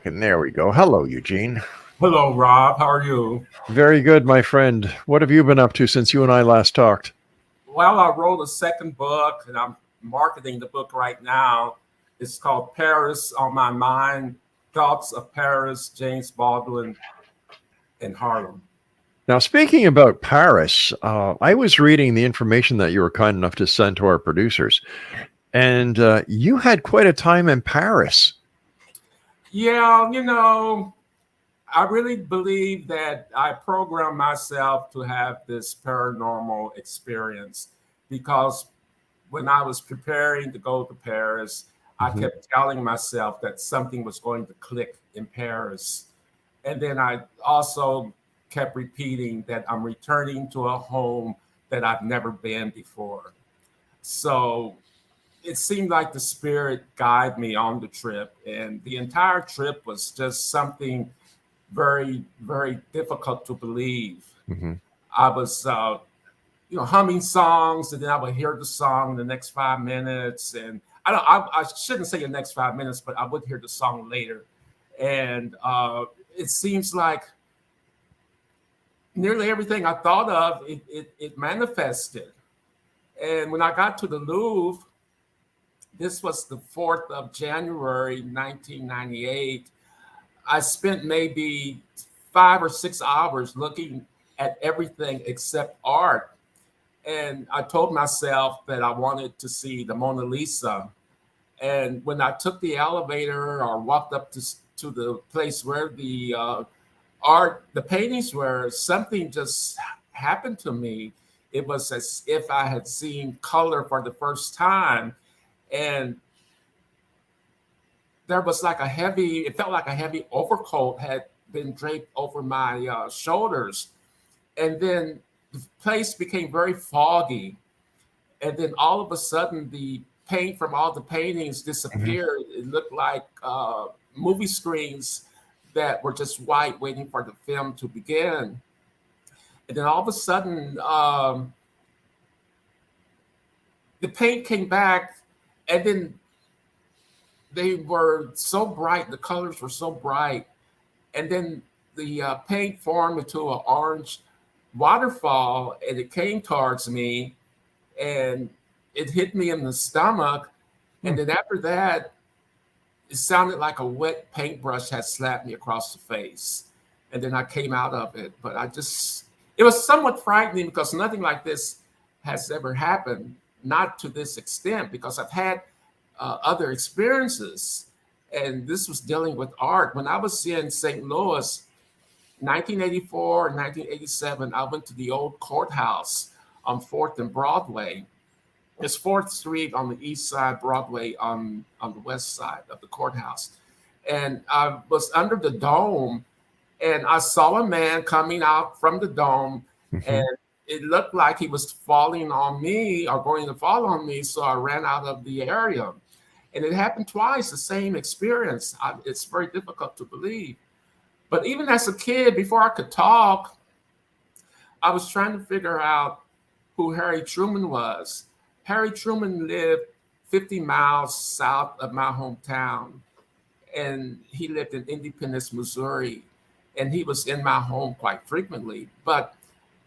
talking. There we go. Hello, Eugene. Hello, Rob. How are you? Very good, my friend. What have you been up to since you and I last talked? Well, I wrote a second book, and I'm marketing the book right now. It's called Paris on My Mind, Thoughts of Paris, James Baldwin, and Harlem. Now, speaking about Paris, I was reading the information that you were kind enough to send to our producers, and you had quite a time in Paris. Yeah, I really believe that I programmed myself to have this paranormal experience because when I was preparing to go to Paris, I Mhm. kept telling myself that something was going to click in Paris. And then I also kept repeating that I'm returning to a home that I've never been before. So it seemed like the spirit guided me on the trip. And the entire trip was just something very, very difficult to believe. Mhm. I was, humming songs, and then I would hear the song in the next 5 minutes. And I shouldn't say the next 5 minutes, but I would hear the song later. And it seems like nearly everything I thought of, it manifested. And when I got to the Louvre, this was the 4th of January, 1998. I spent maybe 5 or 6 hours looking at everything except art. And I told myself that I wanted to see the Mona Lisa. And when I took the elevator or walked up to the place where the the paintings were, something just happened to me. It was as if I had seen color for the first time. And there was like it felt like a heavy overcoat had been draped over my shoulders. And then the place became very foggy. And then all of a sudden, the paint from all the paintings Mhm. disappeared. It looked like movie screens that were just white, waiting for the film to begin. And then all of a sudden, the paint came back, and then they were so bright. The colors were so bright, and then the paint formed into an orange waterfall, and it came towards me, and it hit me in the stomach. And Hmm. then after that, it sounded like a wet paintbrush had slapped me across the face. And then I came out of it. But it was somewhat frightening because nothing like this has ever happened, not to this extent, because I've had other experiences. And this was dealing with art. When I was in St. Louis, 1984 and 1987, I went to the old courthouse on 4th and Broadway. It's 4th Street on the east side, Broadway on the west side of the courthouse. And I was under the dome, and I saw a man coming out from the dome, and Mhm. it looked like he was falling on me or going to fall on me. So I ran out of the area. And it happened twice, the same experience. It's very difficult to believe. But even as a kid, before I could talk, I was trying to figure out who Harry Truman was. Harry Truman lived 50 miles south of my hometown, and he lived in Independence, Missouri, and he was in my home quite frequently. But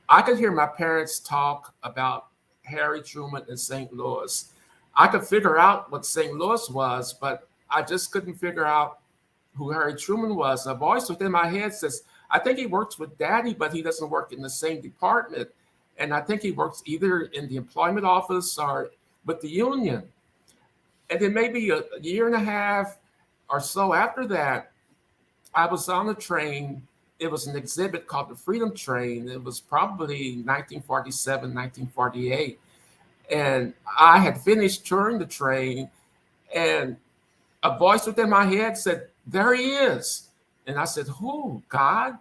I could hear my parents talk about Harry Truman in St. Louis. I could figure out what St. Louis was, but I just couldn't figure out who Harry Truman was. A voice within my head says, I think he works with Daddy, but he doesn't work in the same department. And I think he works either in the employment office or with the union. And then maybe a year and a half or so after that, I was on a train. It was an exhibit called the Freedom Train. It was probably 1947, 1948. And I had finished touring the train, and a voice within my head said, There he is. And I said, Who? God?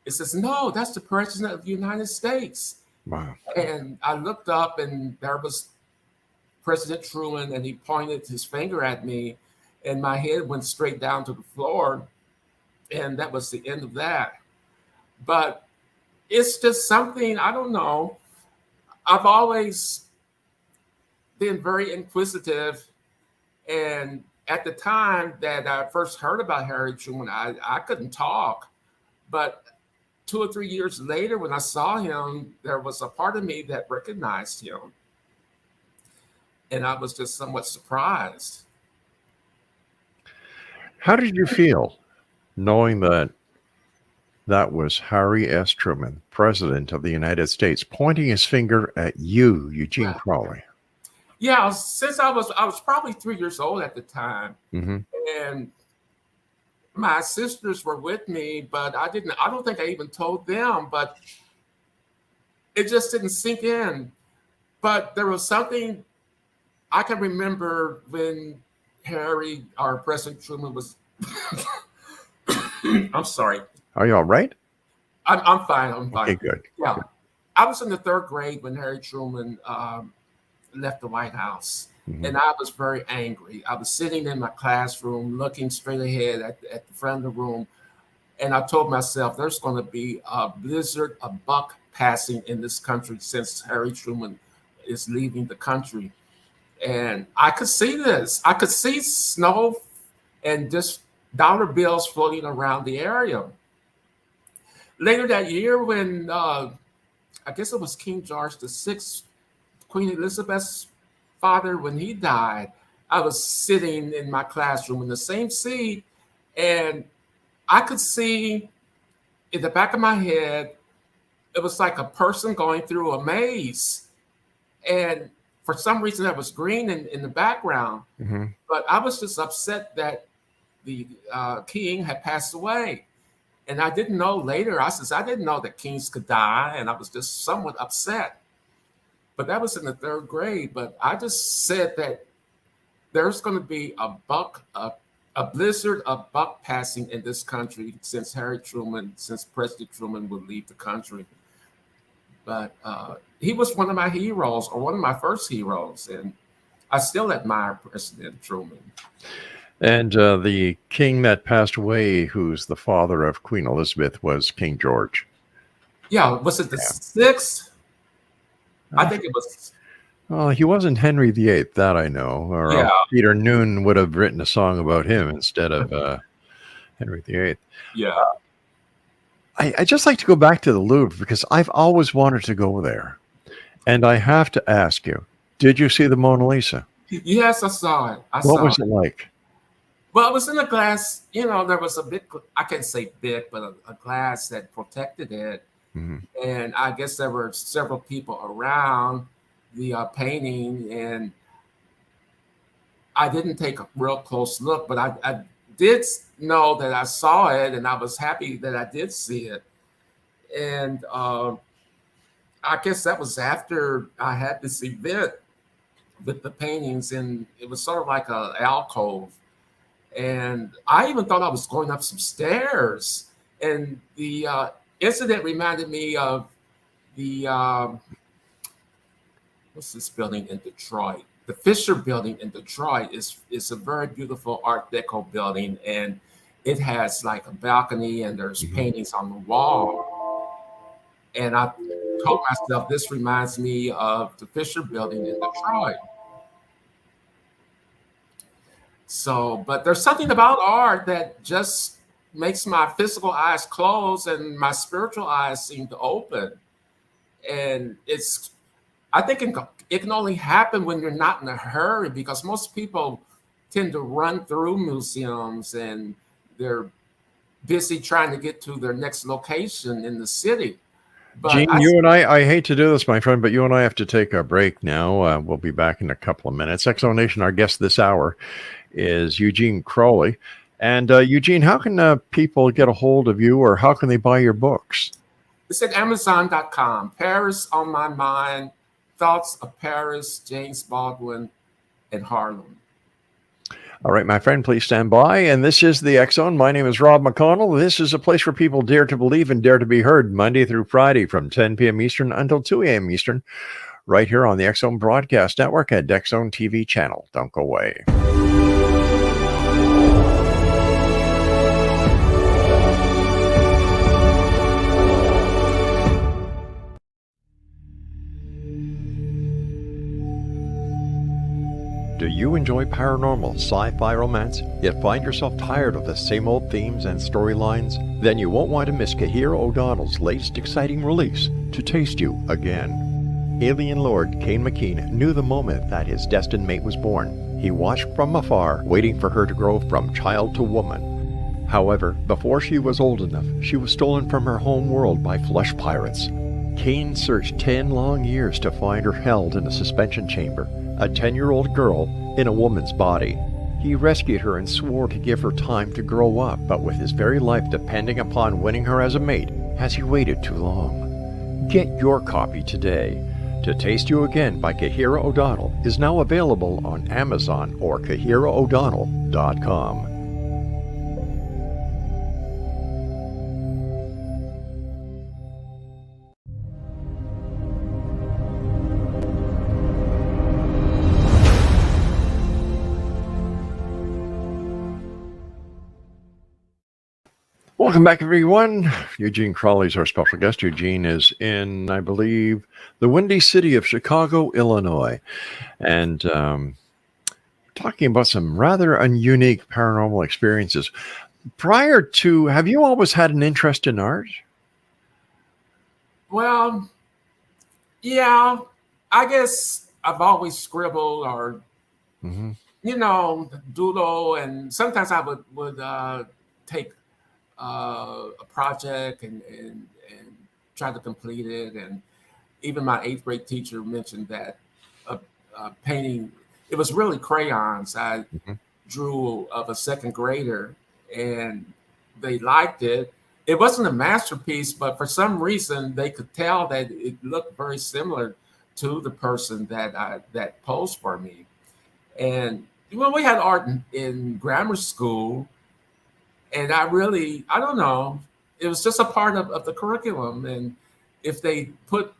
It says, No, that's the President of the United States. Wow. And I looked up, and there was President Truman, and he pointed his finger at me, and my head went straight down to the floor. And that was the end of that. But it's just something, I don't know. I've always been very inquisitive, and at the time that I first heard about Harry Truman, I couldn't talk. But 2 or 3 years later, when I saw him, there was a part of me that recognized him. And I was just somewhat surprised. How did you feel knowing that that was Harry S. Truman, President of the United States, pointing his finger at you, Eugene Crowley? Yeah, since I was probably 3 years old at the time, Mm-hmm. and my sisters were with me, but I don't think I even told them, but it just didn't sink in. But there was something I can remember when Harry, our President Truman, was. I'm sorry. Are you all right? I'm fine. I'm fine. Okay, good. Yeah. Good. I was in the third grade when Harry Truman left the White House. Mm-hmm. And I was very angry. I was sitting in my classroom looking straight ahead at the front of the room. And I told myself, there's going to be a blizzard, a buck passing in this country since Harry Truman is leaving the country. And I could see this. I could see snow and just dollar bills floating around the area. Later that year, when I guess it was King George VI, Queen Elizabeth's father, when he died, I was sitting in my classroom in the same seat, and I could see in the back of my head, it was like a person going through a maze. And for some reason, that was green in the background. Mm-hmm. But I was just upset that the king had passed away. And I didn't know later, I didn't know that kings could die. And I was just somewhat upset. But that was in the third grade. But I just said that there's going to be a blizzard, a buck passing in this country since President Truman would leave the country. But he was one of my heroes, or one of my first heroes. And I still admire President Truman. And the king that passed away, who's the father of Queen Elizabeth, was King George. Yeah, was it the sixth? I think it was. Well, he wasn't Henry VIII, that I know. Or Peter Noon would have written a song about him instead of Henry VIII. Yeah. I just like to go back to the Louvre because I've always wanted to go there. And I have to ask you, did you see the Mona Lisa? Yes, I saw it. What was it like? Well, it was in a glass, there was a bit, I can't say bit, but a glass that protected it. Mm-hmm. And I guess there were several people around the painting, and I didn't take a real close look, but I did know that I saw it, and I was happy that I did see it. And I guess that was after I had this event with the paintings, and it was sort of like an alcove. And I even thought I was going up some stairs. And the incident reminded me of the, what's this building in Detroit? The Fisher Building in Detroit is a very beautiful Art Deco building. And it has like a balcony, and there's paintings on the wall. And I told myself, this reminds me of the Fisher Building in Detroit. So, but there's something about art that just makes my physical eyes close and my spiritual eyes seem to open. And I think it can only happen when you're not in a hurry, because most people tend to run through museums and they're busy trying to get to their next location in the city. But Gene, you and I hate to do this, my friend, but you and I have to take a break now. We'll be back in a couple of minutes. Exonation, our guest this hour is Eugene Crowley. And Eugene, how can people get a hold of you, or how can they buy your books? It's at Amazon.com. Paris on My Mind, Thoughts of Paris, James Baldwin, and Harlem. All right, my friend, please stand by. And this is the X Zone. My name is Rob McConnell. This is a place where people dare to believe and dare to be heard, Monday through Friday from 10 p.m. Eastern until 2 a.m. Eastern, right here on the X Zone Broadcast Network at X Zone TV channel. Don't go away. Do you enjoy paranormal, sci-fi romance, yet find yourself tired of the same old themes and storylines? Then you won't want to miss Kahira O'Donnell's latest exciting release, To Taste You Again. Alien Lord Kane McKean knew the moment that his destined mate was born. He watched from afar, waiting for her to grow from child to woman. However, before she was old enough, she was stolen from her home world by flesh pirates. Kane searched 10 long years to find her held in a suspension chamber, a 10-year-old girl in a woman's body. He rescued her and swore to give her time to grow up, but with his very life depending upon winning her as a mate, has he waited too long? Get your copy today. To Taste You Again by Kahira O'Donnell is now available on Amazon or KahiraO'Donnell.com. Welcome back, everyone. Eugene Crowley is our special guest. Eugene is in, I believe, the windy city of Chicago, Illinois, and talking about some rather unique paranormal experiences. Prior to, have you always had an interest in art? Well, yeah, I guess I've always scribbled or, doodle, and sometimes I would take a project and try to complete it. And even my 8th grade teacher mentioned that painting, it was really crayons. I drew of a 2nd grader and they liked it. It wasn't a masterpiece, but for some reason they could tell that it looked very similar to the person that posed for me. And when we had art in grammar school, and I don't know, it was just a part of the curriculum. And if they put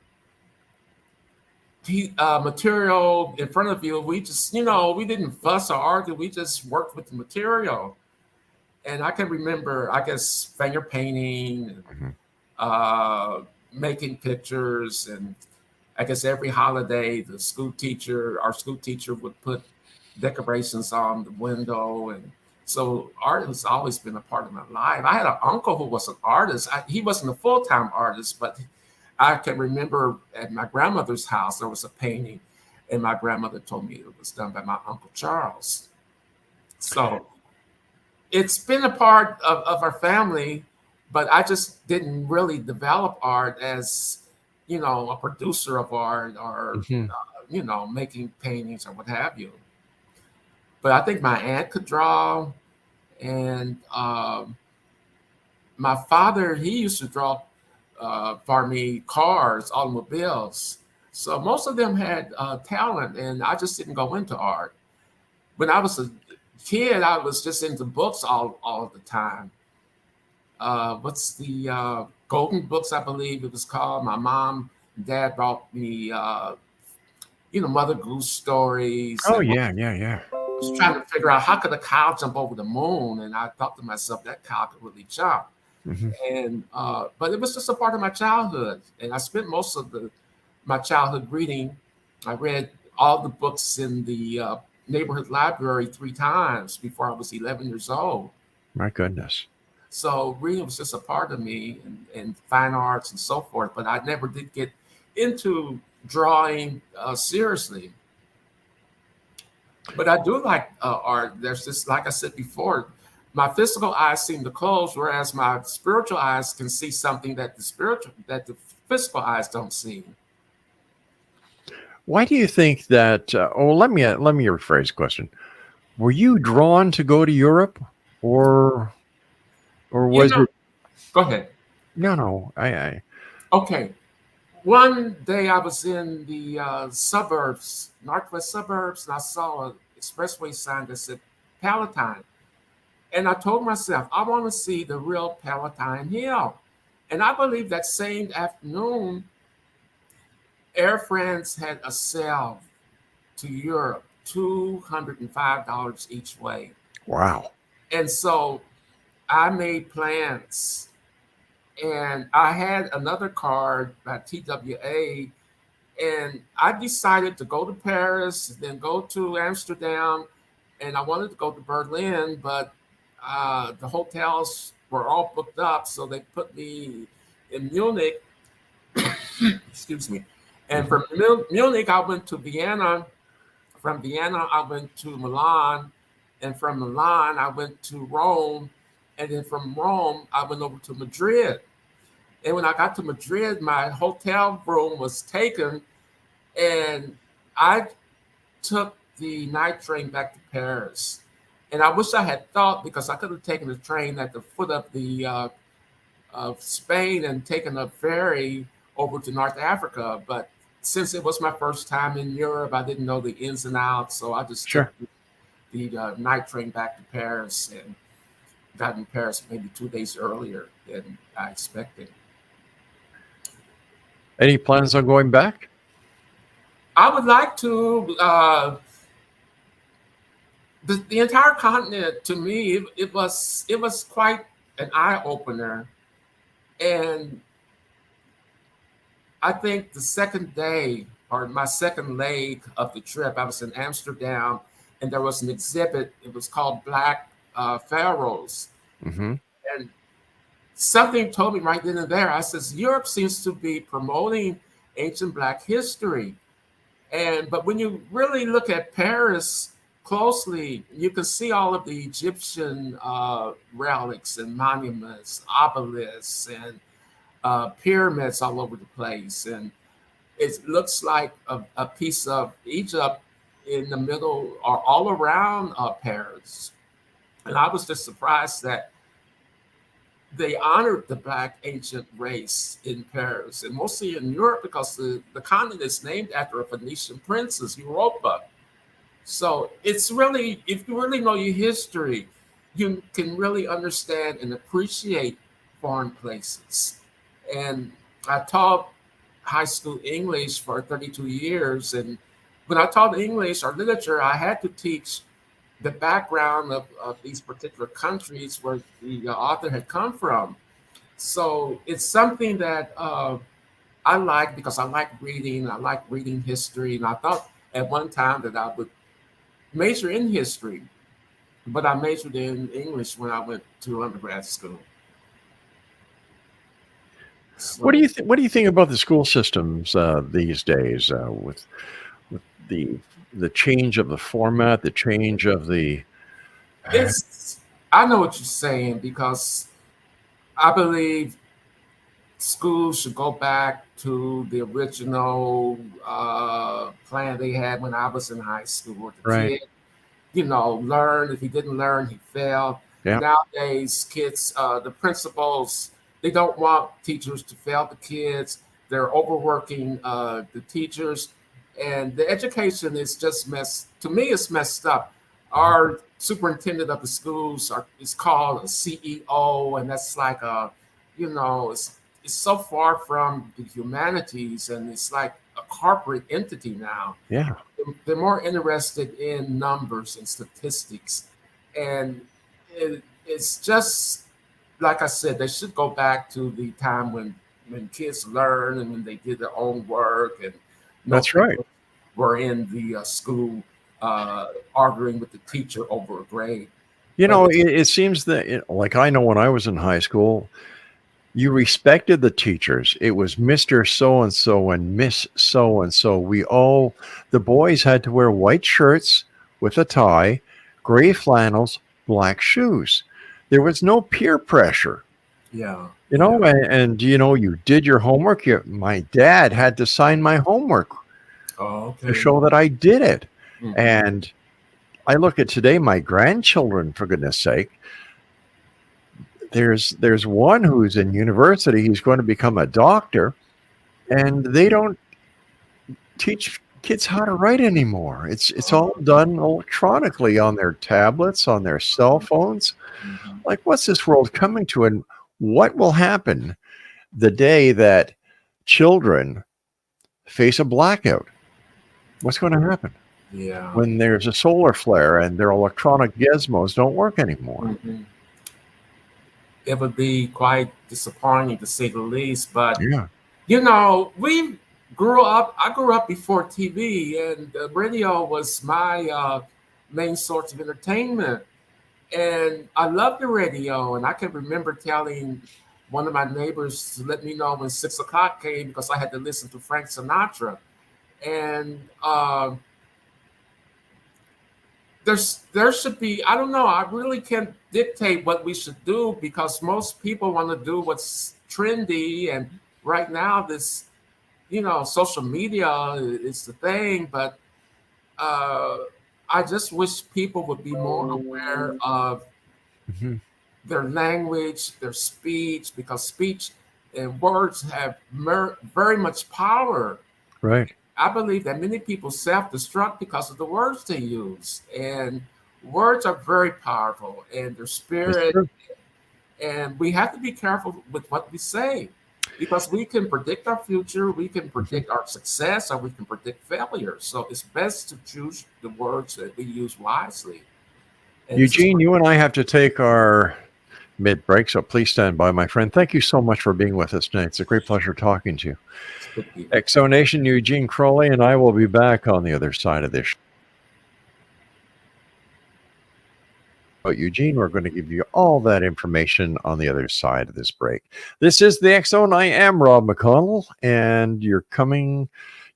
material in front of you, we just, we didn't fuss or argue. We just worked with the material. And I can remember, I guess, finger painting, and, making pictures. And I guess every holiday, our school teacher would put decorations on the window. And so art has always been a part of my life. I had an uncle who was an artist. He wasn't a full-time artist, but I can remember at my grandmother's house, there was a painting, and my grandmother told me it was done by my Uncle Charles. So it's been a part of our family, but I just didn't really develop art as, a producer of art or, making paintings or what have you. But I think my aunt could draw, and my father, he used to draw for me cars, automobiles. So most of them had talent, and I just didn't go into art. When I was a kid, I was just into books all the time. What's the Golden Books, I believe it was called. My mom and dad brought me, Mother Goose stories. Oh, yeah. I was trying to figure out how could a cow jump over the moon, and I thought to myself that cow could really jump. And but it was just a part of my childhood, and I spent most of my childhood reading. I read all the books in the neighborhood library 3 times before I was 11 years old. My goodness. So reading was just a part of me, and fine arts and so forth. But I never did get into drawing seriously. But I do like art. There's just, like I said before, my physical eyes seem to close, whereas my spiritual eyes can see something that the physical eyes don't see. Why do you think that? Let me rephrase the question. Were you drawn to go to Europe, or was it? Go ahead. No. Okay. One day I was in the suburbs, northwest suburbs, and I saw an expressway sign that said Palatine. And I told myself, I want to see the real Palatine Hill. And I believe that same afternoon, Air France had a sale to Europe, $205 each way. Wow. And so I made plans. And I had another card by TWA, And I decided to go to Paris, then go to Amsterdam, and I wanted to go to Berlin, but the hotels were all booked up, so they put me in Munich. Excuse me. And Mhm. from Munich, I went to Vienna. From Vienna, I went to Milan, and from Milan, I went to Rome, and then from Rome, I went over to Madrid. And when I got to Madrid, my hotel room was taken, and I took the night train back to Paris. And I wish I had thought, because I could have taken the train at the foot of the of Spain and taken a ferry over to North Africa. But since it was my first time in Europe, I didn't know the ins and outs, so I just took Sure. the night train back to Paris and got in Paris maybe 2 days earlier than I expected. Any plans on going back? I would like to. The entire continent, to me, it was quite an eye opener, and I think the second day or my second leg of the trip, I was in Amsterdam, and there was an exhibit. It was called Black Pharaohs, Hmm. and something told me right then and there. I says, Europe seems to be promoting ancient Black history, and but when you really look at Paris closely, you can see all of the Egyptian relics and monuments, obelisks, and pyramids all over the place, and it looks like a piece of Egypt in the middle or all around Paris. And I was just surprised that they honored the Black ancient race in Paris and mostly in Europe, because the continent is named after a Phoenician princess, Europa. So it's really, if you really know your history, you can really understand and appreciate foreign places. And I taught high school English for 32 years. And when I taught English or literature, I had to teach the background of these particular countries where the author had come from. So it's something that I like, because I like reading history. And I thought at one time that I would major in history, but I majored in English when I went to undergrad school. So What do you think about the school systems these days with the change of the format, the change of the it's, I know what you're saying, because I believe schools should go back to the original plan they had when I was in high school, where the right? kid, learn. If he didn't learn, he failed. Yeah, Nowadays, kids, the principals, they don't want teachers to fail the kids. They're overworking the teachers, and the education is just messed. To me, it's messed up. Our superintendent of the schools is called a CEO, and that's like it's so far from the humanities, and it's like a corporate entity now. yeah. They're more interested in numbers and statistics. And it's just, like I said, they should go back to the time when kids learned and when they did their own work, and no That's right. people were in the school arguing with the teacher over a grade. You But know, it seems that, like I know when I was in high school, you respected the teachers. It was Mr. So and so and Miss So and so. The boys had to wear white shirts with a tie, gray flannels, black shoes. There was no peer pressure, yeah, you yeah. know, you did your homework. My dad had to sign my homework Oh, to okay. show that I did it. Mhm. And I look at today, my grandchildren, for goodness sake, there's one who's in university. He's going to become a doctor, and they don't teach kids how to write anymore. It's all done electronically on their tablets, on their cell phones. Mhm. Like, what's this world coming to? And what will happen the day that children face a blackout? What's going to happen Yeah. when there's a solar flare and their electronic gizmos don't work anymore? Mhm. It would be quite disappointing, to say the least. But Yeah. we I grew up before TV, and the radio was my main source of entertainment. And I loved the radio, and I can remember telling one of my neighbors to let me know when 6 o'clock came because I had to listen to Frank Sinatra. And there should be, I don't know, I really can't dictate what we should do because most people want to do what's trendy. And right now, this, social media is the thing, but I just wish people would be more aware of Mhm. their language, their speech, because speech and words have very much power. Right. I believe that many people self-destruct because of the words they use, and words are very powerful, and their It's spirit. true. And we have to be careful with what we say, because we can predict our future, we can Mhm. predict our success, or we can predict failure. So it's best to choose the words that we use wisely. And this is Eugene, you and I have to take our mid-break, so please stand by, my friend. Thank you so much for being with us tonight. It's a great pleasure talking to you. what we Exonation, Eugene Crowley, and I will be back on the other side of this. But Eugene, we're going to give you all that information on the other side of this break. This is the X Zone. I am Rob McConnell, and you're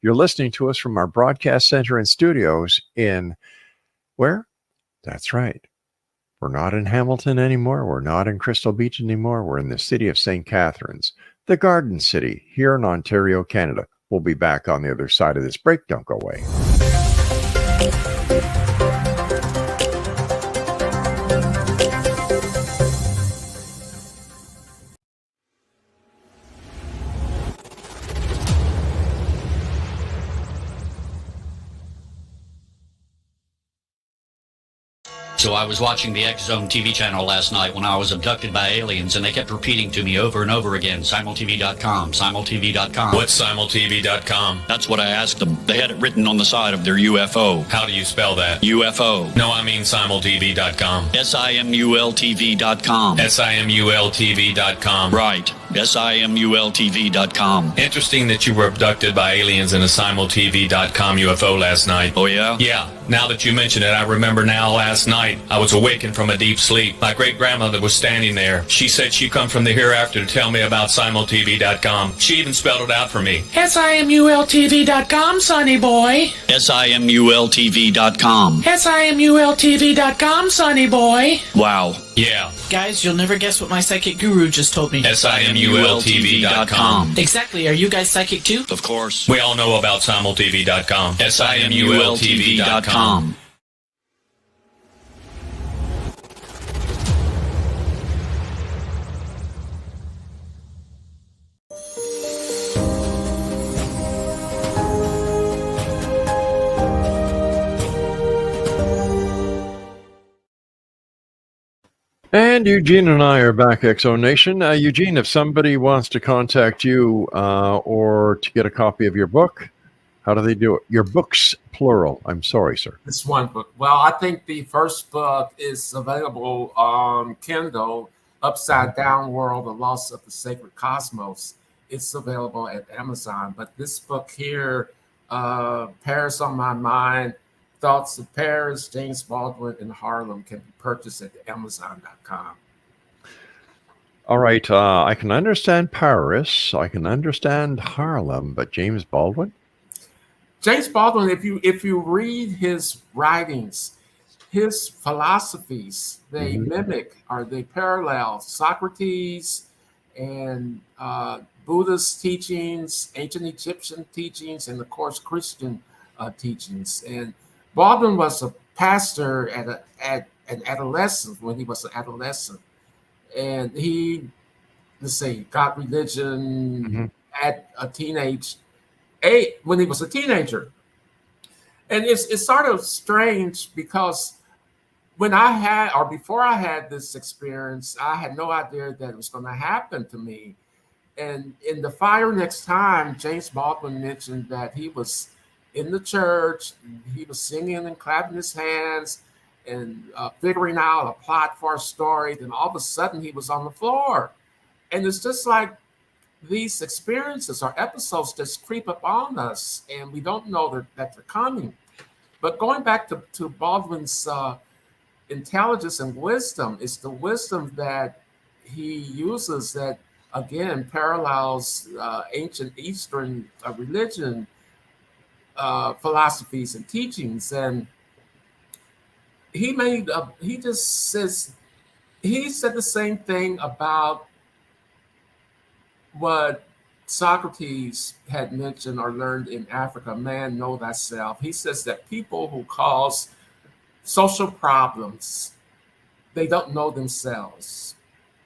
listening to us from our broadcast center and studios in where? That's right. We're not in Hamilton anymore. We're not in Crystal Beach anymore. We're in the city of St. Catharines, the Garden City here in Ontario, Canada. We'll be back on the other side of this break. Don't go away. So I was watching the X Zone TV channel last night when I was abducted by aliens, and they kept repeating to me over and over again, simultv.com, simultv.com. What's simultv.com? That's what I asked them. They had it written on the side of their UFO. How do you spell that? UFO. No, I mean simultv.com. simultv.com. simultv.com. Right. simultv.com. Interesting that you were abducted by aliens in a simultv.com UFO last night. Oh, yeah? Yeah. Now that you mention it, I remember now last night I was awakened from a deep sleep. My great-grandmother was standing there. She said she'd come from the hereafter to tell me about simultv.com. She even spelled it out for me. simultv.com, sonny boy. simultv.com. simultv.com, sonny boy. Wow. Yeah. Guys, you'll never guess what my psychic guru just told me. simultv.com. Exactly. Are you guys psychic too? Of course. We all know about simultv.com. simultv.com. And Eugene and I are back, Exo Nation. Eugene, if somebody wants to contact you or to get a copy of your book, how do they do it? Your books, plural. I'm sorry, sir. This one book. Well, I think the first book is available on Kindle, Upside Down World, The Loss of the Sacred Cosmos. It's available at Amazon. But this book here, Paris on My Mind, Thoughts of Paris, James Baldwin in Harlem, can be purchased at Amazon.com. All right. I can understand Paris. I can understand Harlem, but James Baldwin? James Baldwin, if you read his writings, his philosophies, they mimic or they parallel Socrates and Buddhist teachings, ancient Egyptian teachings, and of course Christian teachings. And Baldwin was a pastor at an adolescent when he was an adolescent, and he, got religion at a teenage age when he was a teenager. And it's sort of strange because before I had this experience, I had no idea that it was going to happen to me. And in The Fire Next Time, James Baldwin mentioned that he was in the church, and he was singing and clapping his hands and figuring out a plot for a story. Then all of a sudden he was on the floor. And it's just like these experiences or episodes just creep up on us, and we don't know that they're coming. But going back to Baldwin's intelligence and wisdom, it's the wisdom that he uses that, again, parallels ancient Eastern religion, philosophies, and teachings. And he just says, he said the same thing about what Socrates had mentioned or learned in Africa, man, know thyself. He says that people who cause social problems, they don't know themselves.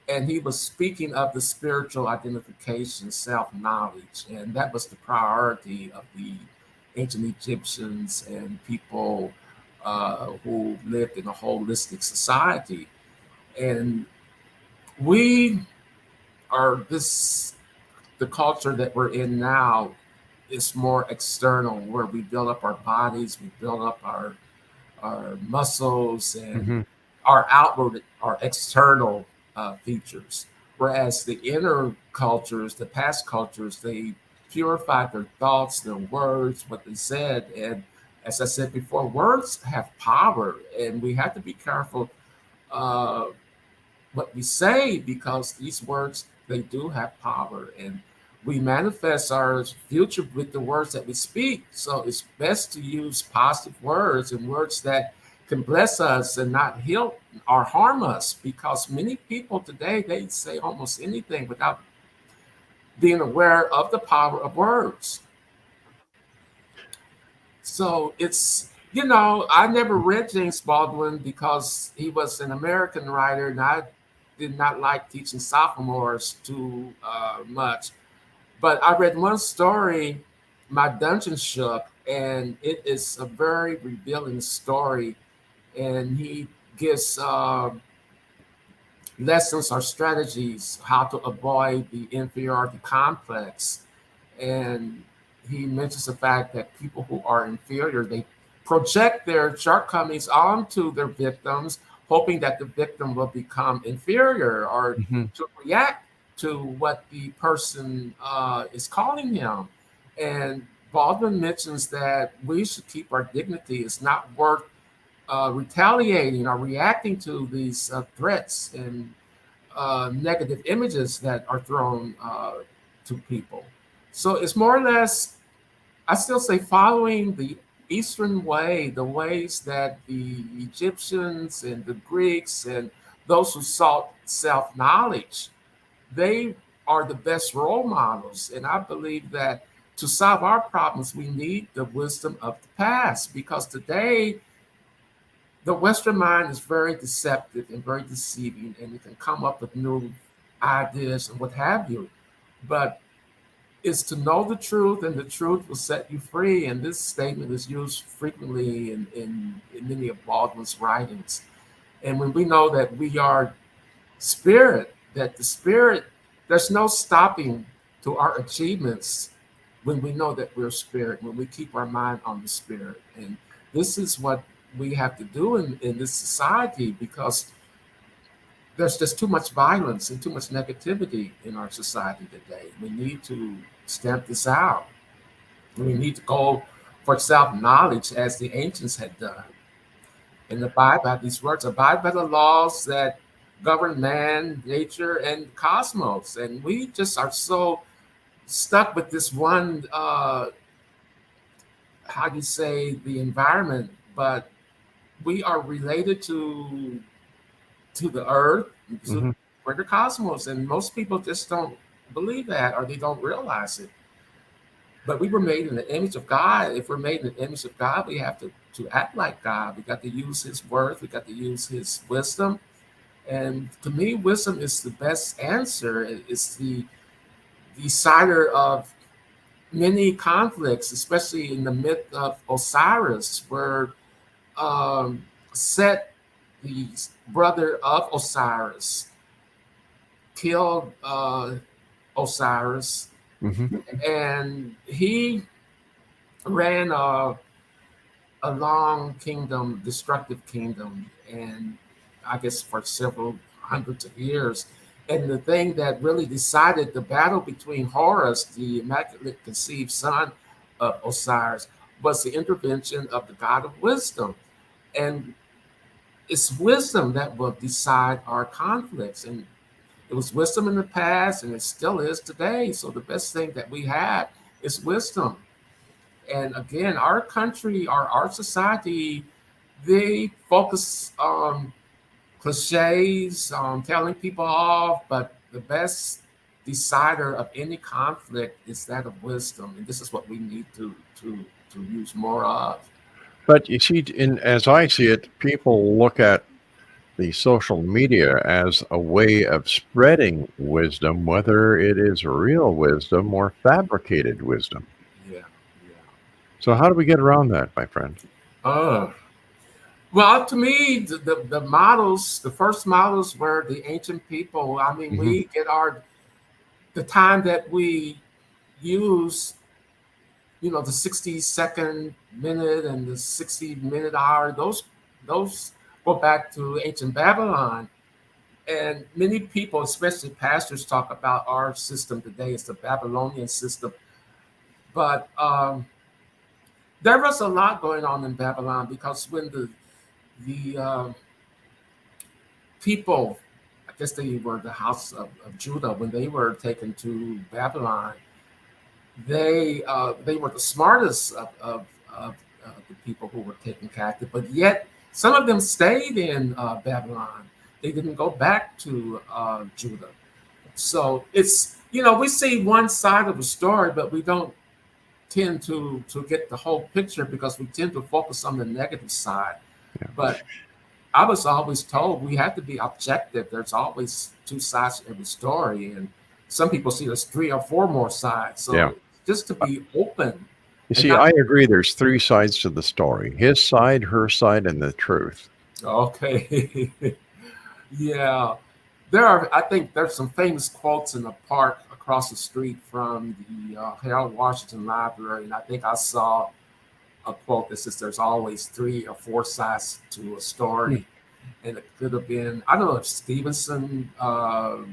And he was speaking of the spiritual identification, self-knowledge, and that was the priority of the ancient Egyptians and people who lived in a holistic society. And we are the culture that we're in now is more external, where we build up our bodies, we build up our muscles, and our outward, our external features. Whereas the inner cultures, the past cultures, they purified their thoughts, their words, what they said. And as I said before, words have power, and we have to be careful what we say, because these words, they do have power, and we manifest our future with the words that we speak. So it's best to use positive words and words that can bless us and not heal or harm us, because many people today, they say almost anything without being aware of the power of words. So it's, I never read James Baldwin because he was an American writer, and I did not like teaching sophomores too much. But I read one story, My Dungeon Shook, and it is a very revealing story. And he gives lessons or strategies how to avoid the inferiority complex. And he mentions the fact that people who are inferior, they project their shortcomings onto their victims, hoping that the victim will become inferior or to react to what the person is calling him. And Baldwin mentions that we should keep our dignity. It's not worth retaliating or reacting to these threats and negative images that are thrown to people. So it's more or less, I still say, following the Eastern way, the ways that the Egyptians and the Greeks and those who sought self-knowledge, they are the best role models. And I believe that to solve our problems, we need the wisdom of the past, because today the Western mind is very deceptive and very deceiving, and it can come up with new ideas and what have you. But it's to know the truth, and the truth will set you free. And this statement is used frequently in many of Baldwin's writings. And when we know that we are spirit, that the spirit, there's no stopping to our achievements when we know that we're spirit, when we keep our mind on the spirit. And this is what we have to do in this society, because there's just too much violence and too much negativity in our society today. We need to stamp this out. We need to go for self-knowledge as the ancients had done, and abide by these words, abide by the laws that govern man, nature, and cosmos. And we just are so stuck with this one, how do you say, the environment, but we are related to the earth, to greater cosmos, and most people just don't believe that, or they don't realize it. But we were made in the image of God. If we're made in the image of God, we have to act like God. We got to use his word. We got to use his wisdom. And to me, wisdom is the best answer. It's the decider of many conflicts, especially in the myth of Osiris, where Set, the brother of Osiris, killed Osiris, and he ran a long kingdom, destructive kingdom, and I guess for several hundreds of years. And the thing that really decided the battle between Horus, the immaculate conceived son of Osiris, was the intervention of the god of wisdom. And it's wisdom that will decide our conflicts. And it was wisdom in the past, and it still is today. So the best thing that we have is wisdom. And again, our country, our society, they focus on cliches, telling people off, but the best decider of any conflict is that of wisdom. And this is what we need to use more of. But you see, as I see it, people look at the social media as a way of spreading wisdom, whether it is real wisdom or fabricated wisdom. Yeah, So how do we get around that, my friend? yeah. Well, to me, the models, the first models were the ancient people. I mean, we get the time that we use, the 60-second minute and the 60-minute hour, those go back to ancient Babylon. And many people, especially pastors, talk about our system today as the Babylonian system. But there was a lot going on in Babylon, because when the people, I guess they were the house of Judah, when they were taken to Babylon, they were the smartest of the people who were taken captive, but yet some of them stayed in Babylon. They didn't go back to Judah. So it's, we see one side of the story, but we don't tend to get the whole picture, because we tend to focus on the negative side. Yeah. But I was always told we have to be objective. There's always two sides to every story. And some people see there's 3 or 4 more sides. So just to be open. You see, I agree. There's 3 sides to the story: his side, her side, and the truth. Okay. Yeah. I think there's some famous quotes in the park across the street from the Harold Washington Library. And I think I saw a quote that says there's always 3 or 4 sides to a story. And it could have been, I don't know if Stevenson, Robert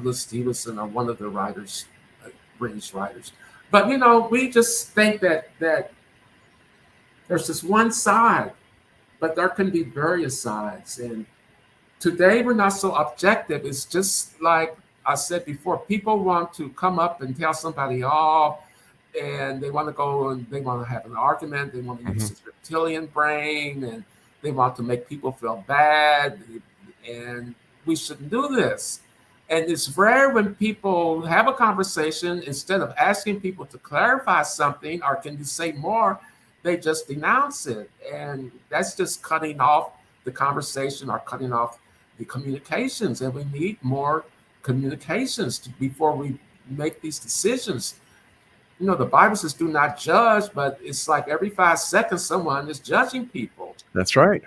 Louis Stevenson, or one of the writers, British writers. But, we just think that there's this one side, but there can be various sides. And today we're not so objective. It's just like I said before, people want to come up and tell somebody off, and they want to go and they want to have an argument. They want to use this reptilian brain, and they want to make people feel bad. And we shouldn't do this. And it's rare when people have a conversation, instead of asking people to clarify something or can you say more, they just denounce it. And that's just cutting off the conversation or cutting off the communications. And we need more communications before we make these decisions. The Bible says do not judge, but it's like every 5 seconds someone is judging people. That's right.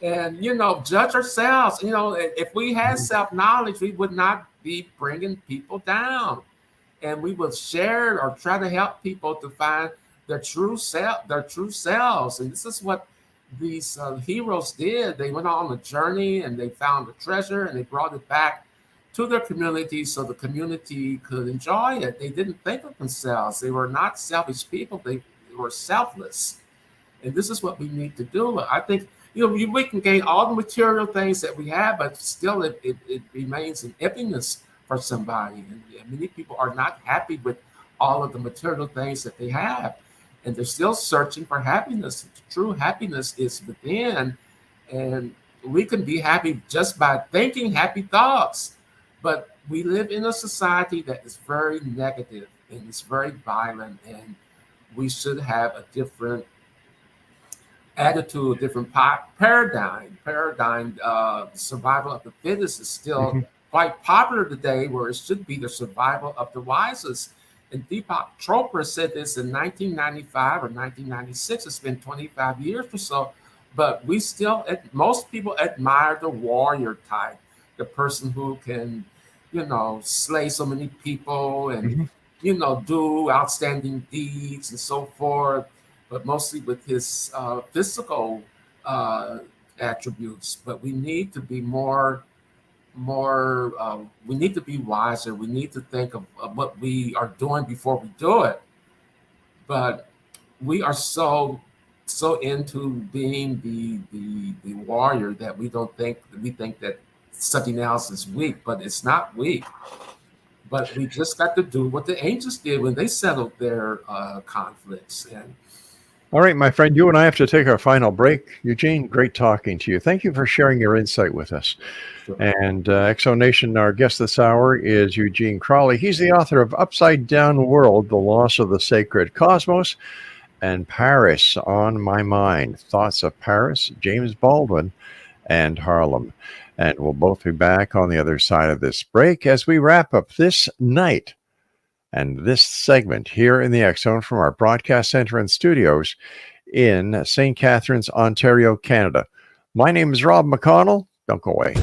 And, judge ourselves. If we had self-knowledge, we would not be bringing people down. And we would share or try to help people to find their true selves. And this is what these heroes did. They went on a journey, and they found a treasure, and they brought it back to their community so the community could enjoy it. They didn't think of themselves. They were not selfish people. They were selfless. And this is what we need to do. I think, we can gain all the material things that we have, but still it remains an emptiness for somebody. And many people are not happy with all of the material things that they have. And they're still searching for happiness. True happiness is within. And we can be happy just by thinking happy thoughts. But we live in a society that is very negative and it's very violent, and we should have a different attitude, a different paradigm. Survival of the fittest is still quite popular today, where it should be the survival of the wisest. And Deepak Chopra said this in 1995 or 1996. It's been 25 years or so, but we still, most people admire the warrior type, the person who can, slay so many people and, do outstanding deeds and so forth, but mostly with his physical attributes. But we need to be more more, we need to be wiser. We need to think of what we are doing before we do it. But we are so into being the warrior that we think that something else is weak, but it's not weak. But we just got to do what the ancients did when they settled their conflicts. And All right, my friend, you and I have to take our final break. Eugene, great talking to you. Thank you for sharing your insight with us. sure. And Exonation, our guest this hour is Eugene Crowley. He's the author of Upside Down World, The Loss of the Sacred Cosmos, and Paris on My Mind, Thoughts of Paris, James Baldwin, and Harlem. And we'll both be back on the other side of this break as we wrap up this night and this segment here in the X Zone from our broadcast center and studios in St. Catharines, Ontario, Canada. My name is Rob McConnell. Don't go away.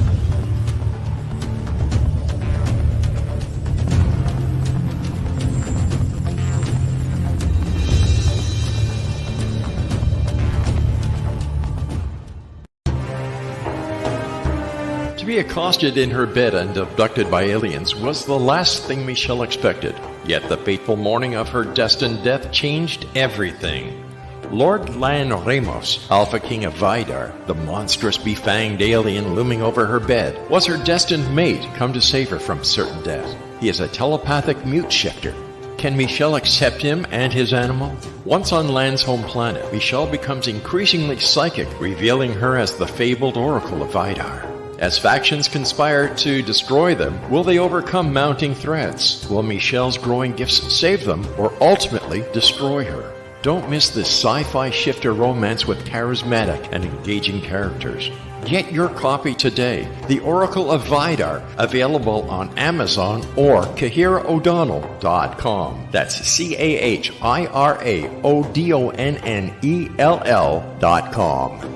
To be accosted in her bed and abducted by aliens was the last thing Michelle expected. Yet the fateful morning of her destined death changed everything. Lord Lan Ramos, Alpha King of Vidar, the monstrous befanged alien looming over her bed, was her destined mate come to save her from certain death. He is a telepathic mute shifter. Can Michelle accept him and his animal? Once on Lan's home planet, Michelle becomes increasingly psychic, revealing her as the fabled Oracle of Vidar. As factions conspire to destroy them, will they overcome mounting threats? Will Michelle's growing gifts save them, or ultimately destroy her? Don't miss this sci-fi shifter romance with charismatic and engaging characters. Get your copy today. The Oracle of Vidar, available on Amazon or CahiraO'Donnell.com. That's CahiraO'Donnell.com.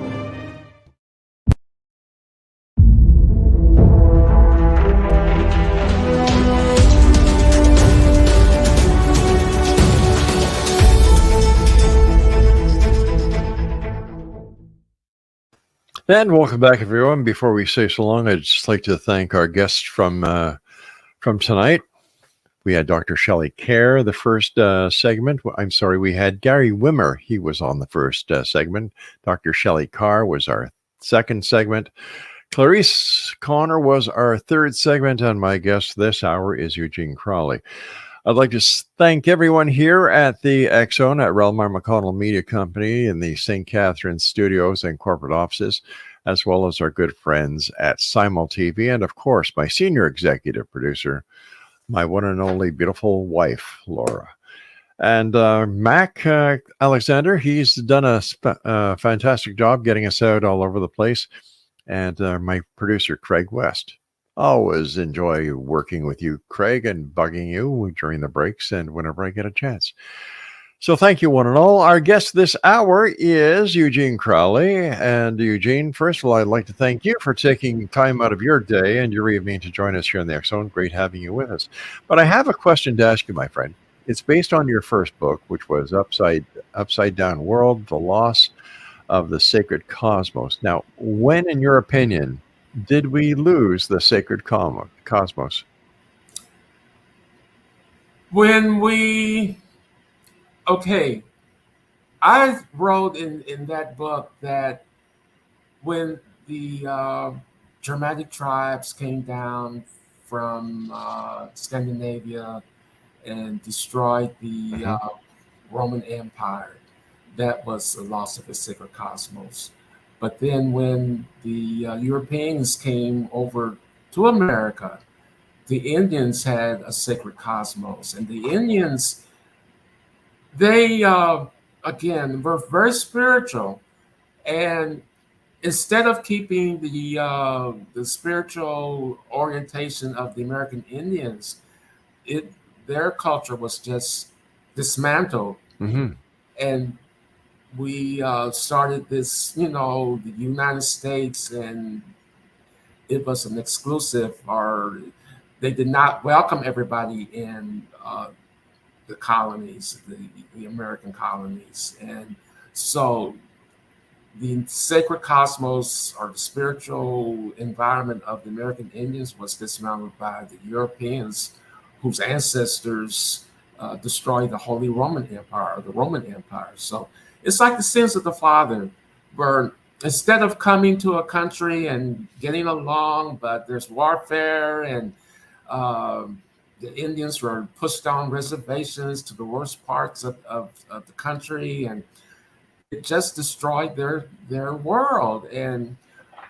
And welcome back, everyone. Before we say so long, I'd just like to thank our guests from tonight. We had Dr. Shelley Kerr, the first segment. I'm sorry, we had Gary Wimmer. He was on the first segment. Dr. Shelley Carr was our second segment. Clarice Connor was our third segment, and my guest this hour is Eugene Crowley. I'd like to thank everyone here at the X Zone at rel-mar McConnell Media Company in the St. Catharines studios and corporate offices, as well as our good friends at Simul TV, and of course, my senior executive producer, my one and only beautiful wife, Laura. And Mac Alexander, he's done a fantastic job getting us out all over the place. And my producer, Craig West. Always enjoy working with you, Craig, and bugging you during the breaks and whenever I get a chance. So thank you, one and all. Our guest this hour is Eugene Crowley. And Eugene, first of all, I'd like to thank you for taking time out of your day and your evening to join us here in the X Zone. Great having you with us. But I have a question to ask you, my friend. It's based on your first book, which was Upside Down World, The Loss of the Sacred Cosmos. Now, when, in your opinion, did we lose the sacred cosmos? I wrote in that book that when the Germanic tribes came down from Scandinavia and destroyed the Roman Empire, that was the loss of the sacred cosmos. But then when the Europeans came over to America, the Indians had a sacred cosmos. And the Indians, they, again, were very spiritual. And instead of keeping the spiritual orientation of the American Indians, their culture was just dismantled. Mm-hmm. And we started this, the United States, and it was an exclusive, or they did not welcome everybody in the colonies, the American colonies. And so the sacred cosmos or the spiritual environment of the American Indians was dismantled by the Europeans, whose ancestors destroyed the Holy Roman Empire, or the Roman Empire. So it's like the sins of the father, where instead of coming to a country and getting along, but there's warfare, and the Indians were pushed on reservations to the worst parts of the country, and it just destroyed their world. And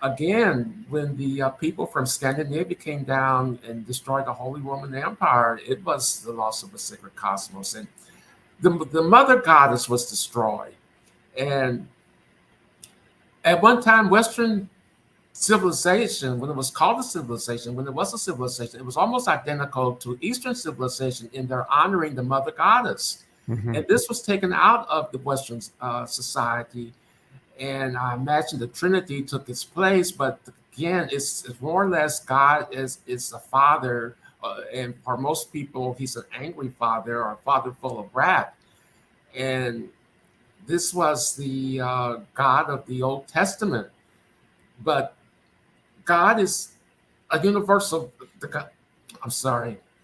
again, when the people from Scandinavia came down and destroyed the Holy Roman Empire, it was the loss of a sacred cosmos. And the mother goddess was destroyed. And at one time, Western civilization, when it was called a civilization, when it was a civilization, it was almost identical to Eastern civilization in their honoring the mother goddess. Mhm. And this was taken out of the Western society. And I imagine the Trinity took its place. But again, it's more or less God is a father. And for most people, he's an angry father, or a father full of wrath. And this was the God of the Old Testament. But God is a universal,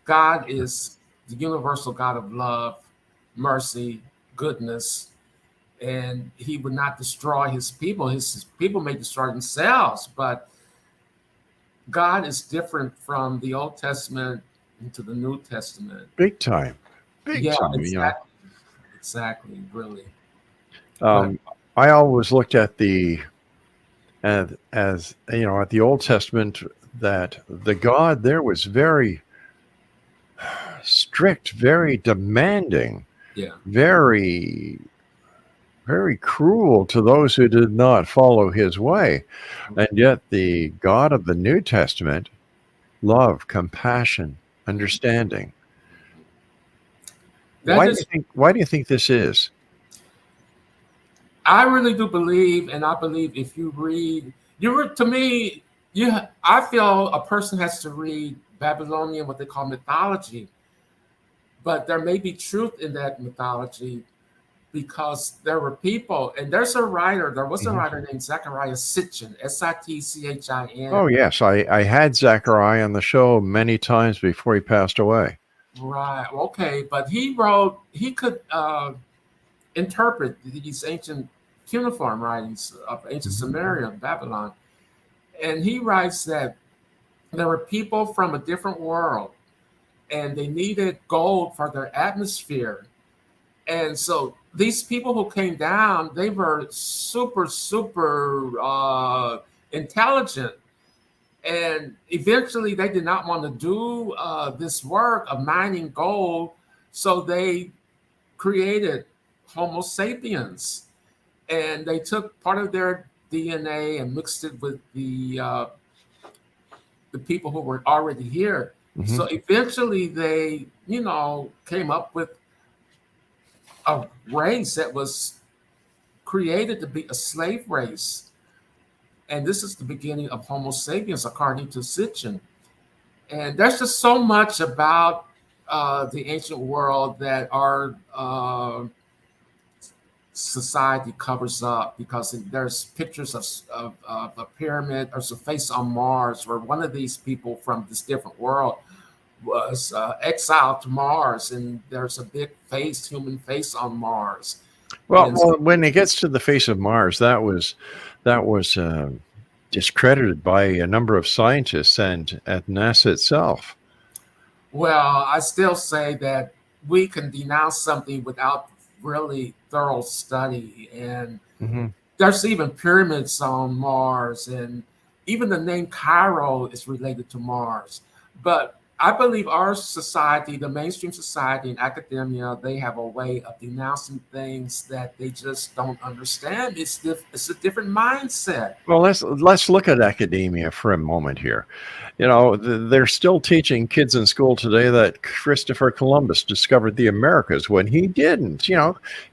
God is the universal God of love, mercy, goodness, and he would not destroy his people. His people may destroy themselves, but God is different from the Old Testament into the New Testament. Big time. Big time. Exactly, really. I always looked at as at the Old Testament, that the God there was very strict, very demanding, very, very cruel to those who did not follow his way. And yet the God of the New Testament, love, compassion, understanding. Why do you think this is? I really do believe, and I believe if you read, I feel a person has to read Babylonian, what they call mythology, but there may be truth in that mythology, because there were people, and there was a writer named Zechariah Sitchin, Sitchin. Oh yes, I had Zechariah on the show many times before he passed away. Right. Okay, but he could interpret these ancient cuneiform writings of ancient Samaria, Babylon. And he writes that there were people from a different world, and they needed gold for their atmosphere. And so these people who came down, they were super, super intelligent. And eventually they did not want to do this work of mining gold. So they created Homo sapiens, and they took part of their DNA and mixed it with the people who were already here. Mm-hmm. So eventually they, came up with a race that was created to be a slave race. And this is the beginning of Homo sapiens, according to Sitchin. And there's just so much about the ancient world that our society covers up, because there's pictures of a pyramid or a face on Mars, where one of these people from this different world was exiled to Mars, and there's a big human face on Mars. Well, when it gets to the face of Mars, that was discredited by a number of scientists and at NASA itself. Well, I still say that we can denounce something without really thorough study. And there's even pyramids on Mars, and even the name Cairo is related to Mars. But I believe our society, the mainstream society and academia, they have a way of denouncing things that they just don't understand. It's a different mindset. Well, let's look at academia for a moment here. They're still teaching kids in school today that Christopher Columbus discovered the Americas, when he didn't.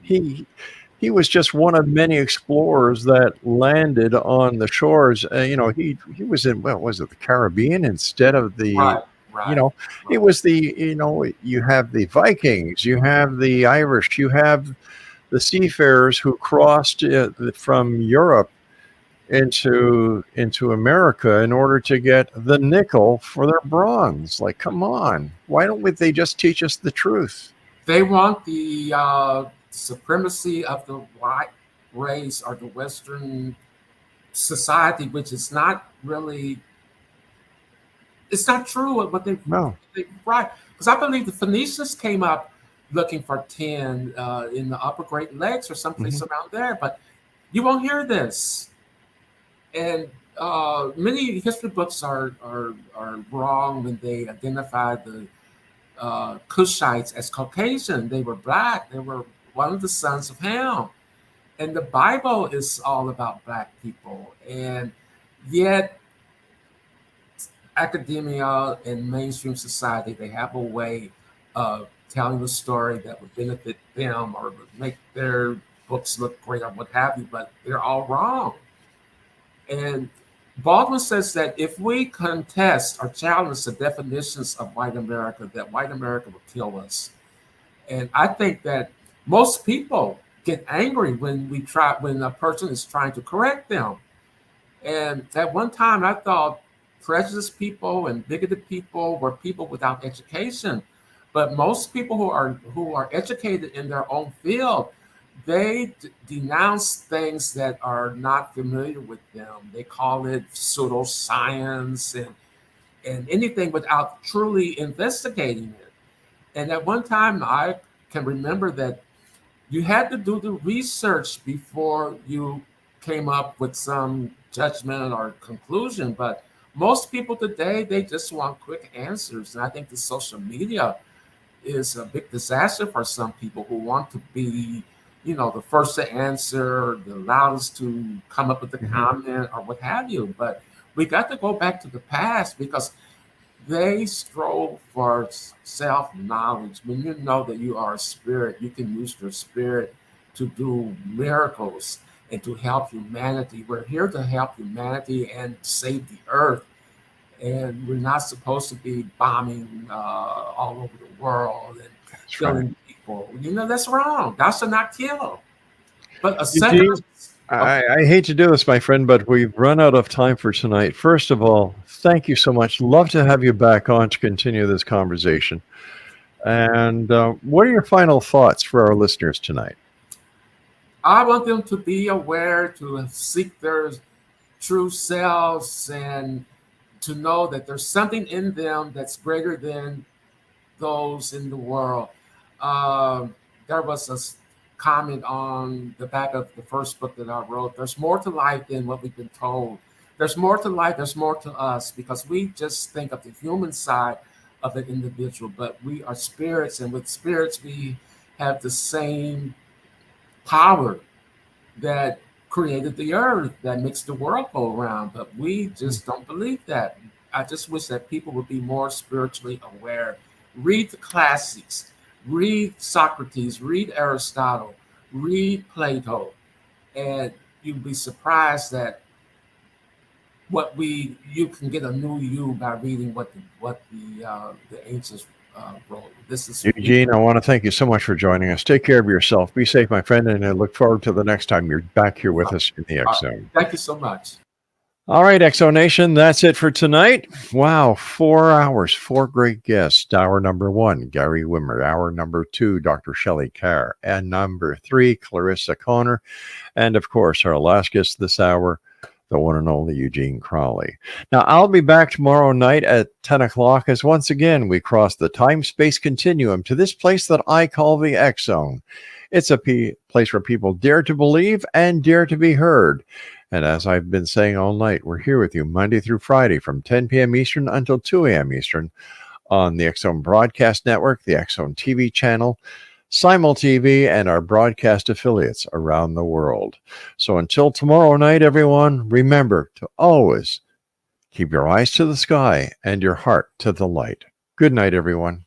He was just one of many explorers that landed on the shores. He was in, the Caribbean instead of the. Right. It was you have the Vikings, you have the Irish, you have the seafarers who crossed from Europe into America in order to get the nickel for their bronze. Like, come on, why don't they just teach us the truth? They want the supremacy of the white race or the Western society, which is not really, it's not true what they right. Because I believe the Phoenicians came up looking for tin in the upper Great Lakes or someplace around there, but you won't hear this. And many history books are wrong when they identify the Cushites as Caucasian. They were black. They were one of the sons of Ham. And the Bible is all about black people. And yet academia and mainstream society, they have a way of telling a story that would benefit them or would make their books look great or what have you, but they're all wrong. And Baldwin says that if we contest or challenge the definitions of white America, that white America will kill us. And I think that most people get angry when a person is trying to correct them. And at one time I thought prejudiced people and bigoted people were people without education. But most people who are educated in their own field, they denounce things that are not familiar with them. They call it pseudoscience and anything without truly investigating it. And at one time, I can remember that you had to do the research before you came up with some judgment or conclusion. But most people today, they just want quick answers. And I think the social media is a big disaster for some people who want to be, the first to answer, the loudest to come up with the comment or what have you. But we got to go back to the past because they strove for self-knowledge. When you know that you are a spirit, you can use your spirit to do miracles and to help humanity. We're here to help humanity and save the earth. And we're not supposed to be bombing all over the world and killing people. That's wrong. Thou shalt not kill. But I hate to do this, my friend, but we've run out of time for tonight. First of all, thank you so much. Love to have you back on to continue this conversation. And what are your final thoughts for our listeners tonight? I want them to be aware, to seek their true selves, and to know that there's something in them that's greater than those in the world. There was a comment on the back of the first book that I wrote. There's more to life than what we've been told. There's more to life, there's more to us, because we just think of the human side of an individual, but we are spirits, and with spirits, we have the same power that created the earth, that makes the world go around, but we just don't believe that. I just wish that people would be more spiritually aware. Read the classics, read Socrates, read Aristotle, read Plato, and you'd be surprised that you can get a new you by reading what the ancients wrote. This is Eugene. I want to thank you so much for joining us. Take care of yourself. Be safe, my friend, and I look forward to the next time you're back here with us in the X Zone. Thank you so much. All right, Exo Nation, that's it for tonight. Wow, 4 hours, 4 great guests. Hour number 1, Gary Wimmer. Hour number 2, Dr. Shelley Carr. And number 3, Clarissa Connor. And, of course, our last guest this hour, the one and only Eugene Crowley. Now, I'll be back tomorrow night at 10 o'clock as once again we cross the time-space continuum to this place that I call the X Zone. It's a place where people dare to believe and dare to be heard. And as I've been saying all night, we're here with you Monday through Friday from 10 p.m. Eastern until 2 a.m. Eastern on the X Zone Broadcast Network, the X Zone TV channel, Simul TV, and our broadcast affiliates around the world. So until tomorrow night, everyone, remember to always keep your eyes to the sky and your heart to the light. Good night, everyone.